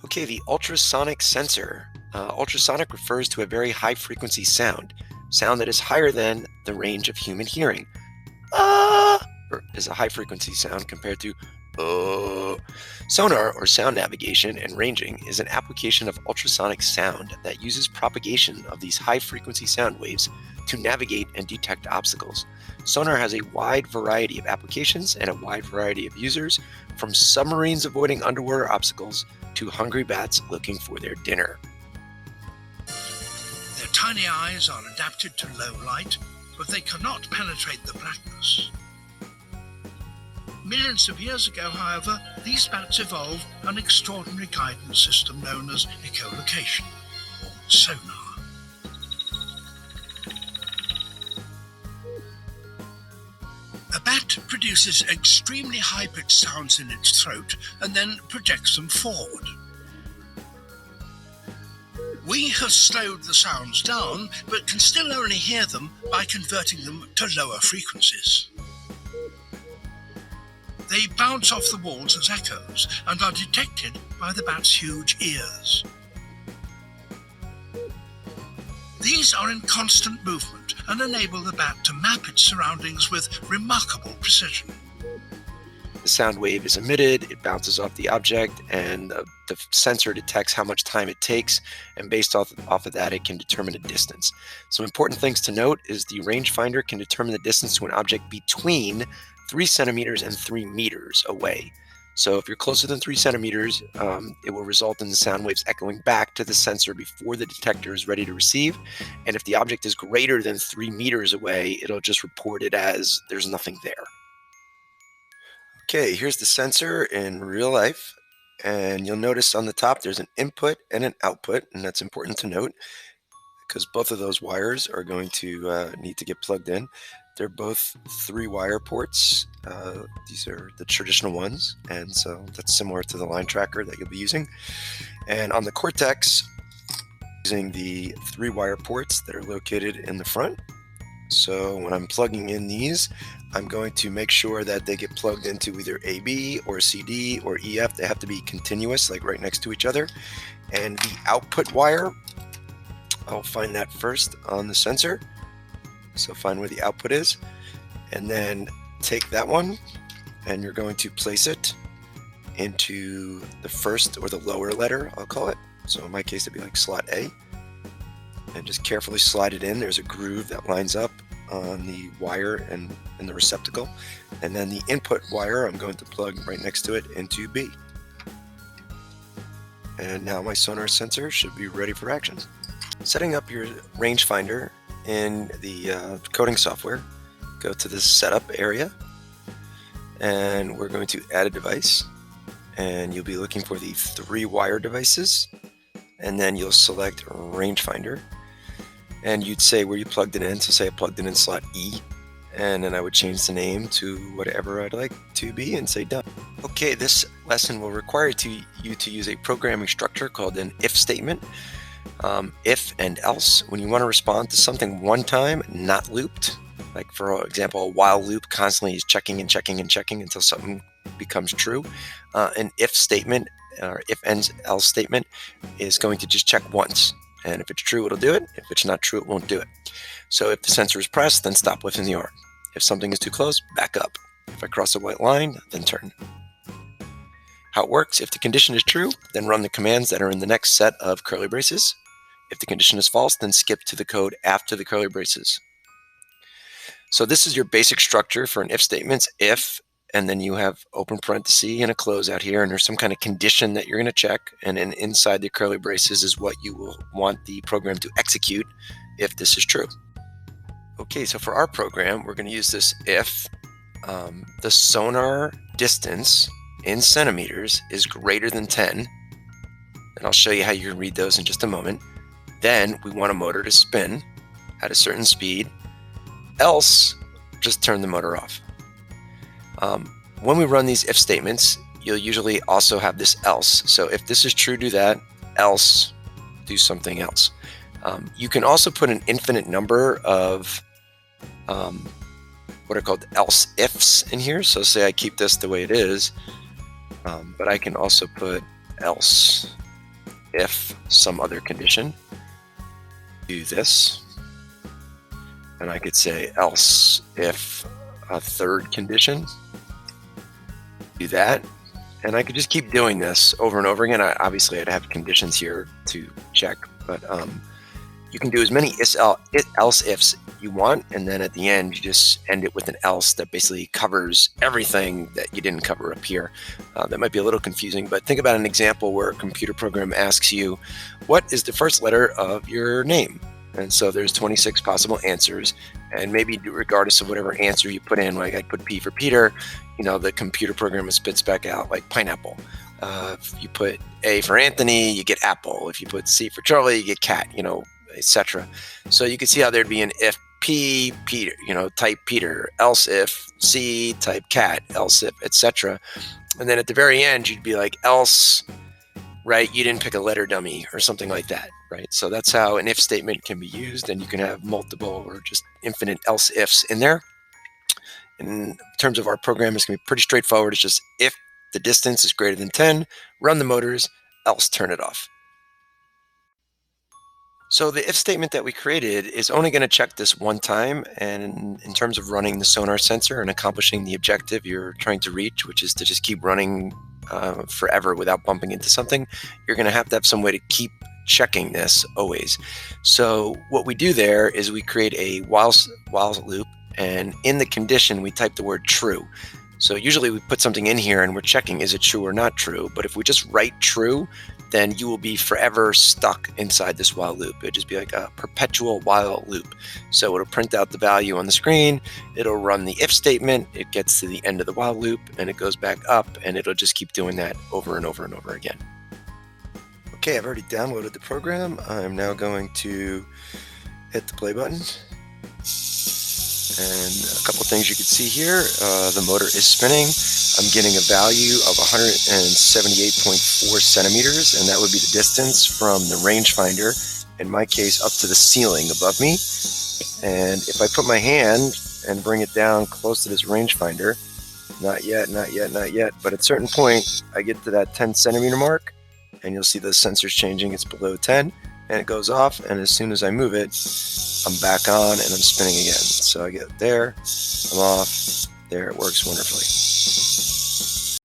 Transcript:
Okay, the ultrasonic sensor. Ultrasonic refers to a very high frequency sound that is higher than the range of human hearing. Is a high frequency sound compared to uh. Sonar or sound navigation and ranging is an application of ultrasonic sound that uses propagation of these high frequency sound waves to navigate and detect obstacles. Sonar has a wide variety of applications and a wide variety of users, from submarines avoiding underwater obstacles to hungry bats looking for their dinner. Their tiny eyes are adapted to low light, but they cannot penetrate the blackness. Millions of years ago, however, these bats evolved an extraordinary guidance system known as echolocation, or sonar. A bat produces extremely high-pitched sounds in its throat and then projects them forward. We have slowed the sounds down, but can still only hear them by converting them to lower frequencies. They bounce off the walls as echoes and are detected by the bat's huge ears. These are in constant movement and enable the bat to map its surroundings with remarkable precision. The sound wave is emitted, it bounces off the object, and the sensor detects how much time it takes, and based off of that, it can determine a distance. Some important things to note is the rangefinder can determine the distance to an object between 3 centimeters and 3 meters away. So if you're closer than 3 centimeters, it will result in the sound waves echoing back to the sensor before the detector is ready to receive. And if the object is greater than 3 meters away, it'll just report it as there's nothing there. Okay, here's the sensor in real life. And you'll notice on the top there's an input and an output, and that's important to note because both of those wires are going to need to get plugged in. They're both 3-wire ports. These are the traditional ones, and so that's similar to the line tracker that you'll be using. And on the Cortex, using the 3-wire ports that are located in the front. So when I'm plugging in these, I'm going to make sure that they get plugged into either AB or CD or EF. They have to be continuous, like right next to each other. And the output wire, I'll find that first on the sensor. So find where the output is, and then take that one, and you're going to place it into the first or the lower letter, I'll call it. So in my case, it'd be like slot A. And just carefully slide it in. There's a groove that lines up on the wire and in the receptacle. And then the input wire, I'm going to plug right next to it into B. And now my sonar sensor should be ready for action. Setting up your rangefinder in the coding software, go to the setup area, and we're going to add a device. And you'll be looking for the 3-wire devices, and then you'll select rangefinder. And you'd say where you plugged it in. So say I plugged it in slot E, and then I would change the name to whatever I'd like to be and say done. Okay, this lesson will require you to use a programming structure called an if statement. If and else, when you want to respond to something one time, not looped, like for example, a while loop constantly is checking and checking and checking until something becomes true. An if statement or if and else statement is going to just check once. And if it's true, it'll do it. If it's not true, it won't do it. So if the sensor is pressed, then stop lifting the arm. If something is too close, back up. If I cross a white line, then turn. How it works: if the condition is true, then run the commands that are in the next set of curly braces. If the condition is false, then skip to the code after the curly braces. So this is your basic structure for an if statement. If, and then you have open parenthesis and a close out here, and there's some kind of condition that you're going to check, and then inside the curly braces is what you will want the program to execute if this is true. Okay, so for our program, we're going to use this if the sonar distance in centimeters is greater than 10, and I'll show you how you can read those in just a moment. Then we want a motor to spin at a certain speed, else just turn the motor off. When we run these if statements, you'll usually also have this else. So if this is true, do that, else do something else. You can also put an infinite number of what are called else ifs in here. So say I keep this the way it is, but I can also put else if some other condition, do this. And I could say else if a third condition, do that. And I could just keep doing this over and over again. Obviously, I'd have conditions here to check, but you can do as many else ifs you want, and then at the end, you just end it with an else that basically covers everything that you didn't cover up here. That might be a little confusing, but think about an example where a computer program asks you, what is the first letter of your name? And so there's 26 possible answers, and maybe regardless of whatever answer you put in, like I put P for Peter, the computer program spits back out like pineapple. If you put A for Anthony, you get apple. If you put C for Charlie, you get cat, etc. So you can see how there'd be an if P, Peter, type Peter, else if C, type cat, else if, etc. And then at the very end, you'd be like, else, right? You didn't pick a letter dummy or something like that, right? So that's how an if statement can be used, and you can have multiple or just infinite else ifs in there. In terms of our program, it's going to be pretty straightforward. It's just if the distance is greater than 10, run the motors, else turn it off. So the if statement that we created is only going to check this one time, and in terms of running the sonar sensor and accomplishing the objective you're trying to reach, which is to just keep running forever without bumping into something, you're going to have some way to keep checking this always. So what we do there is we create a while loop, and in the condition we type the word true. So usually we put something in here and we're checking, is it true or not true? But if we just write true, then you will be forever stuck inside this while loop. It'll just be like a perpetual while loop. So it'll print out the value on the screen, it'll run the if statement, it gets to the end of the while loop, and it goes back up, and it'll just keep doing that over and over and over again. Okay, I've already downloaded the program. I'm now going to hit the play button. And a couple things you can see here. The motor is spinning. I'm getting a value of 178.4 centimeters, and that would be the distance from the rangefinder, in my case, up to the ceiling above me. And if I put my hand and bring it down close to this rangefinder, not yet, but at a certain point, I get to that 10 centimeter mark, and you'll see the sensor's changing. It's below 10. And it goes off, and as soon as I move it, I'm back on and I'm spinning again. So I get there, I'm off, there, it works wonderfully.